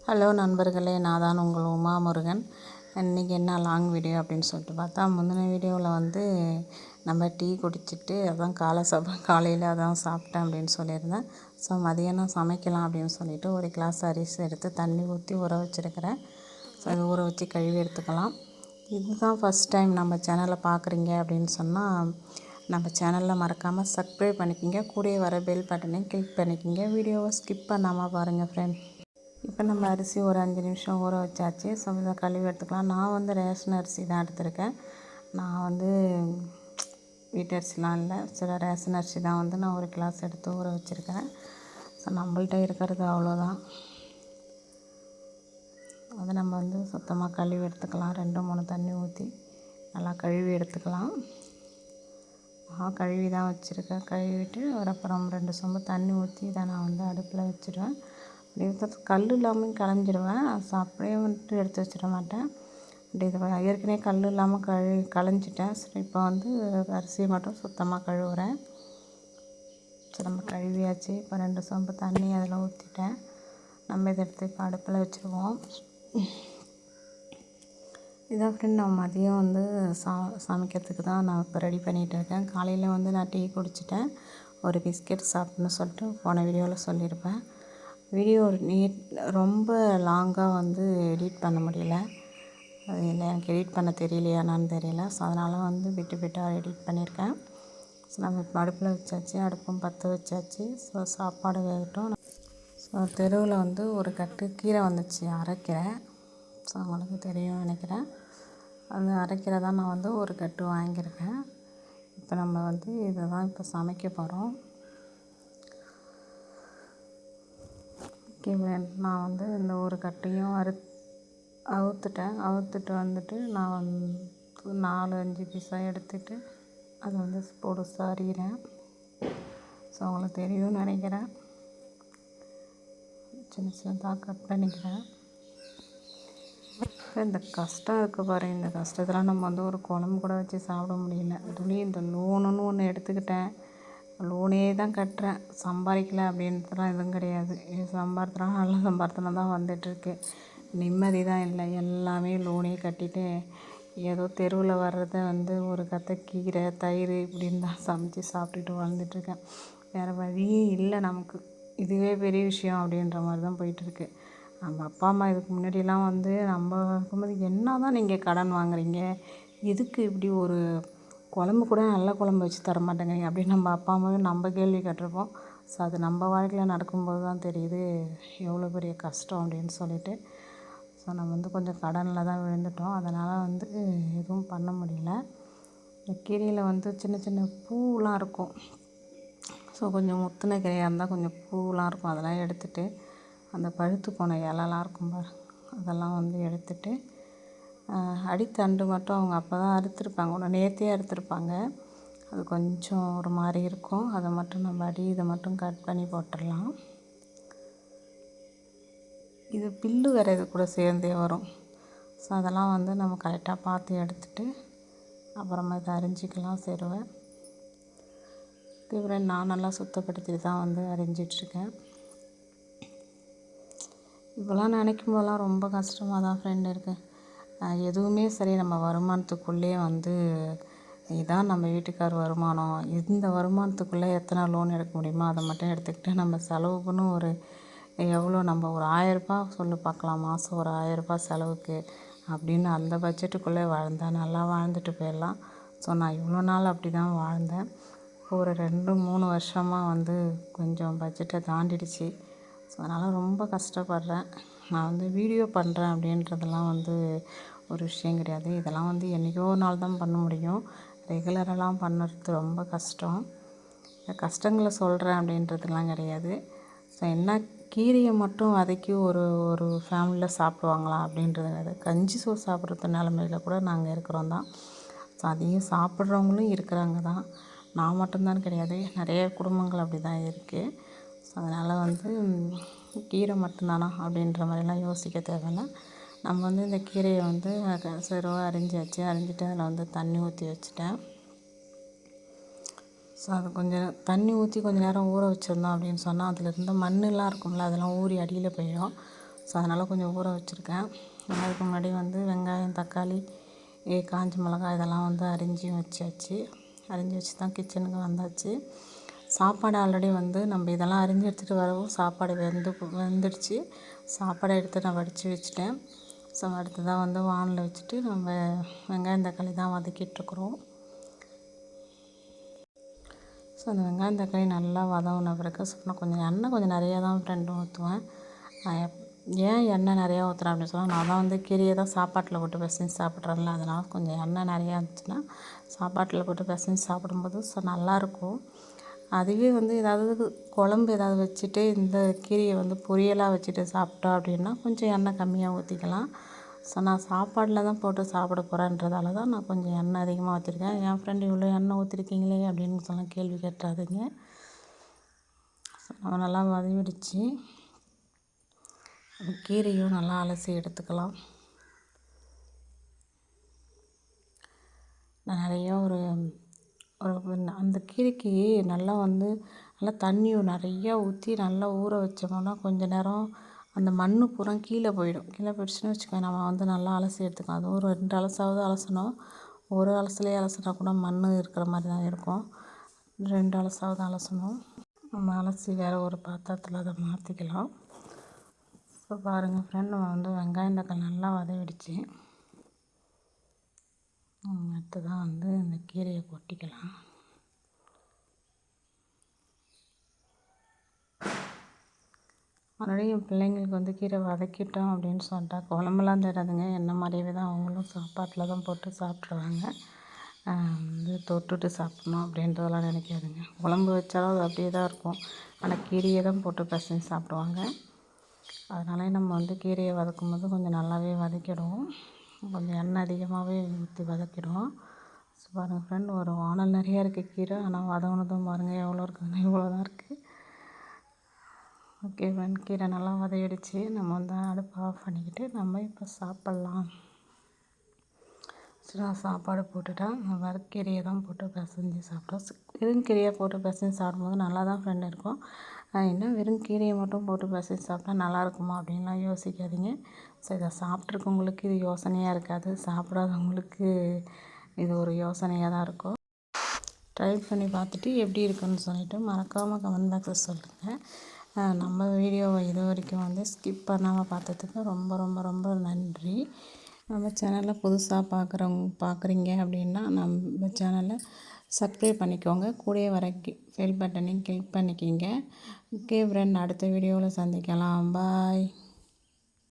Hello நண்பர்களே, நான் தான் உங்கள் உமா முருகன். இன்றைக்கி என்ன லாங் வீடியோ அப்படின்னு சொல்லிட்டு பார்த்தா, முந்தின வீடியோவில் வந்து நம்ம டீ குடிச்சிட்டு அதான் காலையில் அதான் சாப்பிட்டேன் அப்படின்னு சொல்லியிருந்தேன். ஸோ மதியானம் சமைக்கலாம் அப்படின்னு சொல்லிவிட்டு ஒரு கிளாஸ் அரிசி எடுத்து தண்ணி ஊற்றி ஊற வச்சுருக்கிறேன். ஸோ அது ஊற வச்சு கழுவி எடுத்துக்கலாம். இதுதான் ஃபஸ்ட் டைம் நம்ம சேனலை பார்க்குறீங்க அப்படின்னு சொன்னால் நம்ம சேனலில் மறக்காமல் சப்ஸ்கிரைப் பண்ணிக்கிங்க. கூடவே வர பெல் பட்டனையும் கிளிக் பண்ணிக்கிங்க. வீடியோவை ஸ்கிப் பண்ணாமல் பாருங்கள் ஃப்ரெண்ட். இப்போ நம்ம அரிசி ஒரு 5 நிமிஷம் ஊற வச்சாச்சு. ஸோ இதை கழுவி எடுத்துக்கலாம். நான் வந்து ரேஷன் அரிசி தான் எடுத்திருக்கேன். நான் வந்து வீட்டு அரிசிலாம் இல்லை, சில ரேஷன் அரிசி தான் வந்து நான் ஒரு கிளாஸ் எடுத்து ஊற வச்சுருக்கேன். ஸோ நம்மள்ட்ட இருக்கிறது அவ்வளோதான். அதை நம்ம வந்து சுத்தமாக கழுவி எடுத்துக்கலாம். 2-3 தண்ணி ஊற்றி நல்லா கழுவி எடுத்துக்கலாம். நான் கழுவி தான் வச்சுருக்கேன். கழுவிட்டு அப்புறம் 2 சொம்பு தண்ணி ஊற்றி இதை நான் வந்து அடுப்பில் வச்சுருவேன். கல் இல்லாமல் களைஞ்சிடுவேன். ஸோ அப்படியே வந்துட்டு எடுத்து வச்சிட மாட்டேன். அப்படி இது ஏற்கனவே கல் இல்லாமல் களைஞ்சிட்டேன். சரி, இப்போ வந்து அரிசியை மட்டும் சுத்தமாக கழுவுறேன். ஸோ நம்ம கழுவியாச்சு. இப்போ 2 சொம்பு தண்ணி அதில் ஊற்றிட்டேன். நம்ம இதை எடுத்து இப்போ அடுப்பில் வச்சுருவோம். இதான் ஃப்ரெண்ட், நான் மதியம் வந்து சமைக்கிறதுக்கு தான் நான் இப்போ ரெடி பண்ணிகிட்டு இருக்கேன். காலையில் வந்து நான் டீ குடிச்சிட்டேன், ஒரு பிஸ்கெட் சாப்பிட்ணுன்னு சொல்லிட்டு போன வீடியோவில் சொல்லியிருப்பேன். வீடியோ ரொம்ப லாங்காக வந்து எடிட் பண்ண முடியல. அது இல்லை, எனக்கு எடிட் பண்ண தெரியலையானான்னு தெரியல. ஸோ அதனால் வந்து விட்டாக எடிட் பண்ணியிருக்கேன். ஸோ நம்ம இப்போ அடுப்பில் வச்சாச்சு, அடுப்பும் பற்ற வச்சாச்சு. ஸோ சாப்பாடு வேகட்டும். ஸோ தெருவில் வந்து ஒரு கட்டு கீரை வந்துச்சு, அரைக்கீரை. ஸோ உங்களுக்கு தெரியும் நினைக்கிறேன். அந்த அரைக்கீரை தான் நான் வந்து ஒரு கட்டு வாங்கியிருக்கேன். இப்போ நம்ம வந்து இதை தான் இப்போ சமைக்க போகிறோம். நான் வந்து இந்த ஒரு கட்டையும் அவுத்துட்டு வந்துட்டு நான் வந்து 4-5 பீஸாக எடுத்துகிட்டு அதை வந்து பொடுசாக அறிகிறேன். ஸோ உங்களுக்கு தெரியும்னு நினைக்கிறேன். சின்ன சின்னதாக கட் பண்ணிக்கிறேன். இந்த கஷ்டம் இருக்குது பாரு, இந்த கஷ்டத்தில் நம்ம வந்து ஒரு குழம்பு கூட வச்சு சாப்பிட முடியல. அதுலேயும் இந்த லோனுன்னு ஒன்று எடுத்துக்கிட்டேன். லோனே தான் கட்டுறேன், சம்பாதிக்கல அப்படின்றதுலாம் எதுவும் கிடையாது. சம்பாதித்தனா நல்ல சம்பாதித்தனா தான் வந்துட்டுருக்கு. நிம்மதி தான் இல்லை. எல்லாமே லோனே கட்டிட்டு ஏதோ தெருவில் வர்றதை வந்து ஒரு கத்தை கீரை தயிர் இப்படின்னு தான் சமைச்சு சாப்பிட்டுட்டு வாழ்ந்துட்டுருக்கேன். வேறு வழியே இல்லை நமக்கு. இதுவே பெரிய விஷயம் அப்படின்ற மாதிரி தான் போயிட்டுருக்கு. நம்ம அப்பா அம்மா இதுக்கு முன்னாடியெல்லாம் வந்து நம்ம இருக்கும்போது என்ன தான் நீங்கள் கடன் வாங்குறீங்க, எதுக்கு இப்படி ஒரு குழம்பு கூட நல்ல குழம்பு வச்சு தர மாட்டேங்கிறீங்க அப்படின்னு நம்ம அப்பா அம்மாவே நம்ம கேள்வி கேட்டிருப்போம். ஸோ அது நம்ம வாழ்க்கையில் நடக்கும்போது தான் தெரியுது எவ்வளோ பெரிய கஷ்டம் அப்படின்னு சொல்லிட்டு. ஸோ நம்ம வந்து கொஞ்சம் கடனில் தான் விழுந்துட்டோம். அதனால் வந்து எதுவும் பண்ண முடியல. இந்த கீரையில் வந்து சின்ன சின்ன பூவெலாம் இருக்கும். ஸோ கொஞ்சம் முத்தின கீரையாக இருந்தால் கொஞ்சம் பூவெலாம் இருக்கும். அதெல்லாம் எடுத்துகிட்டு அந்த பழுத்து போன இலலாம் இருக்கும் பாரு, அதெல்லாம் வந்து எடுத்துகிட்டு அடித்தண்டு மட்டும் அவங்க அப்போ தான் அறுத்துருப்பாங்க, ஒன்று நேற்றே அறுத்துருப்பாங்க. அது கொஞ்சம் ஒரு மாதிரி இருக்கும். அதை மட்டும் நம்ம இதை மட்டும் கட் பண்ணி போட்டுடலாம். இது பில்லு வேறு இது கூட சேர்ந்தே வரும். ஸோ அதெல்லாம் வந்து நம்ம கரெக்டாக பார்த்து எடுத்துகிட்டு அப்புறமா இதை அரிஞ்சிக்கலாம் சேருவேன். தீவிர நான் நல்லா சுத்தப்படுத்திட்டு தான் வந்து அரிஞ்சிட்ருக்கேன். இப்போலாம் நினைக்கும் போதெல்லாம் ரொம்ப கஷ்டமாக தான் ஃப்ரெண்ட் இருக்குது. எதுவுமே சரி, நம்ம வருமானத்துக்குள்ளேயே வந்து இதான் நம்ம வீட்டுக்கார் வருமானம், இந்த வருமானத்துக்குள்ளே எத்தனை லோன் எடுக்க முடியுமோ அதை மட்டும் எடுத்துக்கிட்டு நம்ம செலவுக்குன்னு ஒரு எவ்வளோ நம்ம ஒரு 1000 சொல்லி பார்க்கலாம், மாதம் ஒரு 1000 செலவுக்கு அப்படின்னு அந்த பட்ஜெட்டுக்குள்ளே வாழ்ந்தால் நல்லா வாழ்ந்துட்டு போயிடலாம். ஸோ நான் இவ்வளோ நாள் அப்படி தான் வாழ்ந்தேன். ஒரு 2-3 வருஷமாக வந்து கொஞ்சம் பட்ஜெட்டை தாண்டிடுச்சு. ஸோ அதனால் ரொம்ப கஷ்டப்படுறேன். நான் வந்து வீடியோ பண்ணுறேன் அப்படின்றதெல்லாம் வந்து ஒரு விஷயம் கிடையாது. இதெல்லாம் வந்து என்றைக்கோ ஒரு நாள் தான் பண்ண முடியும். ரெகுலரெல்லாம் பண்ணுறது ரொம்ப கஷ்டம். கஷ்டங்களை சொல்கிறேன் அப்படின்றதுலாம் கிடையாது. ஸோ என்ன, கீரையை மட்டும் வதக்கி ஒரு ஒரு ஃபேமிலியில் சாப்பிடுவாங்களா அப்படின்றது கிடையாது. கஞ்சி சோறு சாப்பிட்றது நிலமையில கூட நாங்கள் இருக்கிறோம் தான். ஸோ அதையும் சாப்பிட்றவங்களும் இருக்கிறாங்க தான். நான் மட்டும்தான் கிடையாது, நிறைய குடும்பங்கள் அப்படி தான் இருக்குது. ஸோ அதனால் வந்து கீரை மட்டும்தானா அப்படின்ற மாதிரிலாம் யோசிக்க தேவையில்ல. நம்ம வந்து இந்த கீரையை வந்து சிறுவாக அரிஞ்சாச்சு. அரிஞ்சிட்டு அதில் வந்து தண்ணி ஊற்றி வச்சுட்டேன். ஸோ அது கொஞ்சம் தண்ணி ஊற்றி கொஞ்சம் நேரம் ஊற வச்சுருந்தோம் அப்படின்னு சொன்னால் அதில் இருந்த மண்ணெலாம் இருக்கும்ல, அதெல்லாம் ஊறி அடியில் போயிடும். ஸோ அதனால் கொஞ்சம் ஊற வச்சுருக்கேன். அதுக்கு முன்னாடி வந்து வெங்காயம், தக்காளி, காஞ்ச மிளகாய் இதெல்லாம் வந்து அரிஞ்சு வச்சாச்சு. அரிஞ்சு வச்சு தான் கிச்சனுக்கு வந்தாச்சு. சாப்பாடு ஆல்ரெடி வந்து நம்ம இதெல்லாம் அரிஞ்சு எடுத்துகிட்டு வரவும் சாப்பாடு வெந்துடுச்சு. சாப்பாடை எடுத்து நான் வடித்து வச்சுட்டேன். ஸோ அடுத்ததாக வந்து வானலில் வச்சுட்டு நம்ம வெங்காயம் தக்காளி தான் வதக்கிட்டுருக்குறோம். ஸோ அந்த வெங்காயம் தக்காளி நல்லா வதங்கின பிறகு நான் கொஞ்சம் நிறையா தான் ஃப்ரெண்டு ஊற்றுவேன். ஏன் எண்ணெய் நிறையா ஊற்றுறேன் அப்படின்னு சொன்னால், நான் தான் வந்து கீரையை தான் சாப்பாட்டில் போட்டு பிசைஞ்சு சாப்பிட்றேன்ல, அதனால் கொஞ்சம் எண்ணெய் நிறையா இருந்துச்சுன்னா சாப்பாட்டில் போட்டு பிசைஞ்சு சாப்பிடும்போது நல்லாயிருக்கும். அதுவே வந்து ஏதாவது குழம்பு ஏதாவது வச்சுட்டு இந்த கீரையை வந்து பொரியலாக வச்சுட்டு சாப்பிட்டோம் அப்படின்னா கொஞ்சம் எண்ணெய் கம்மியாக ஊற்றிக்கலாம். ஸோ நான் சாப்பாடில் தான் போட்டு சாப்பிட போகிறேன்றதால தான் நான் கொஞ்சம் எண்ணெய் அதிகமாக ஊற்றிருக்கேன். என் ஃப்ரெண்டு இவ்வளோ எண்ணெய் ஊற்றிருக்கீங்களே அப்படின்னு சொன்னால் கேள்வி கேட்டுறாதீங்க. நம்ம நல்லா வதவிடுச்சு. கீரையும் நல்லா அலசி எடுத்துக்கலாம். நான் நிறையா ஒரு அந்த கீரைக்கு நல்லா தண்ணியும் நிறையா ஊற்றி நல்லா ஊற வச்சோம்னா கொஞ்சம் நேரம் அந்த மண் பூரா கீழே போயிடுச்சுன்னு வச்சுக்கோங்க. நம்ம வந்து நல்லா அலசி எடுத்துக்கலாம். அதுவும் ஒரு 2 அலசாவது அலசணும். ஒரு அலசலே அலசினா கூட மண் இருக்கிற மாதிரி தான் இருக்கும். 2 அலசாவது அலசணும். நம்ம அலசி வேறு ஒரு பாத்திரத்தில் அதை மாற்றிக்கலாம். ஸோ பாருங்கள் ஃப்ரெண்ட், நம்ம வந்து வெங்காயம் தக்காளி நல்லா வதவிடுச்சு. அடுத்ததான் வந்து இந்த கீரையை கொட்டிக்கலாம். ஆல்ரெடி என் பிள்ளைங்களுக்கு வந்து கீரை வதக்கிட்டோம் அப்படின்னு சொல்லிட்டா குழம்புலாம் தராதுங்க. என்ன மாதிரியே தான் அவங்களும் சாப்பாட்டில் தான் போட்டு சாப்பிட்ருவாங்க. வந்து தொட்டுட்டு சாப்பிட்ணும் அப்படின்றதெல்லாம் நினைக்காதுங்க. குழம்பு வச்சாலும் அது அப்படியே தான் இருக்கும். ஆனால் கீரையை தான் போட்டு பிசைஞ்சு சாப்பிடுவாங்க. அதனால நம்ம வந்து கீரையை வதக்கும் போது கொஞ்சம் நல்லாவே வதக்கிடுவோம். கொஞ்சம் எண்ணெய் அதிகமாகவே ஊற்றி வதக்கிடுவோம். ஸோ பாருங்கள் ஃப்ரெண்ட், ஒரு வானல் நிறையா இருக்குது கீரை. ஆனால் வதங்கினதும் பாருங்கள் எவ்வளோ இருக்குதுன்னு, இவ்வளோ தான் இருக்குது. ஓகே ஃப்ரெண்ட், கீரை நல்லா வதங்கிடுச்சு. நம்ம வந்து அடுப்பை ஆஃப் பண்ணிக்கிட்டு நம்ம இப்போ சாப்பிட்லாம். ஸோ நான் சாப்பாடு போட்டுட்டேன். கீரையை தான் போட்டு பிசைஞ்சு சாப்பிட்டோம். வெறும் கீரையை போட்டு பிசைஞ்சு சாப்பிடும்போது நல்லா தான் ஃப்ரெண்ட் இருக்கும். என்ன வெறும் கீரையை மட்டும் போட்டு பிசைஞ்சு சாப்பிட்டா நல்லாயிருக்குமா அப்படின்லாம் யோசிக்காதீங்க. ஸோ இதை சாப்பிட்ருக்கவங்களுக்கு இது யோசனையாக இருக்காது. சாப்பிடாதவங்களுக்கு இது ஒரு யோசனையாக தான் இருக்கும். ட்ரை பண்ணி பார்த்துட்டு எப்படி இருக்குன்னு சொல்லிவிட்டு மறக்காமல் கமெண்ட் பாக்ஸில் சொல்லுங்கள். நம்ம வீடியோவை இது வரைக்கும் வந்து ஸ்கிப் பண்ணாமல் பார்த்ததுக்கு ரொம்ப ரொம்ப ரொம்ப நன்றி. நம்ம சேனலில் புதுசாக பார்க்குறீங்க அப்படின்னா நம்ம சேனலை சப்ஸ்கிரைப் பண்ணிக்கோங்க. கூடவே வர பெல் பட்டனையும் கிளிக் பண்ணிக்கிங்க. ஓகே ஃப்ரெண்ட், அடுத்த வீடியோவில் சந்திக்கலாம். பாய்.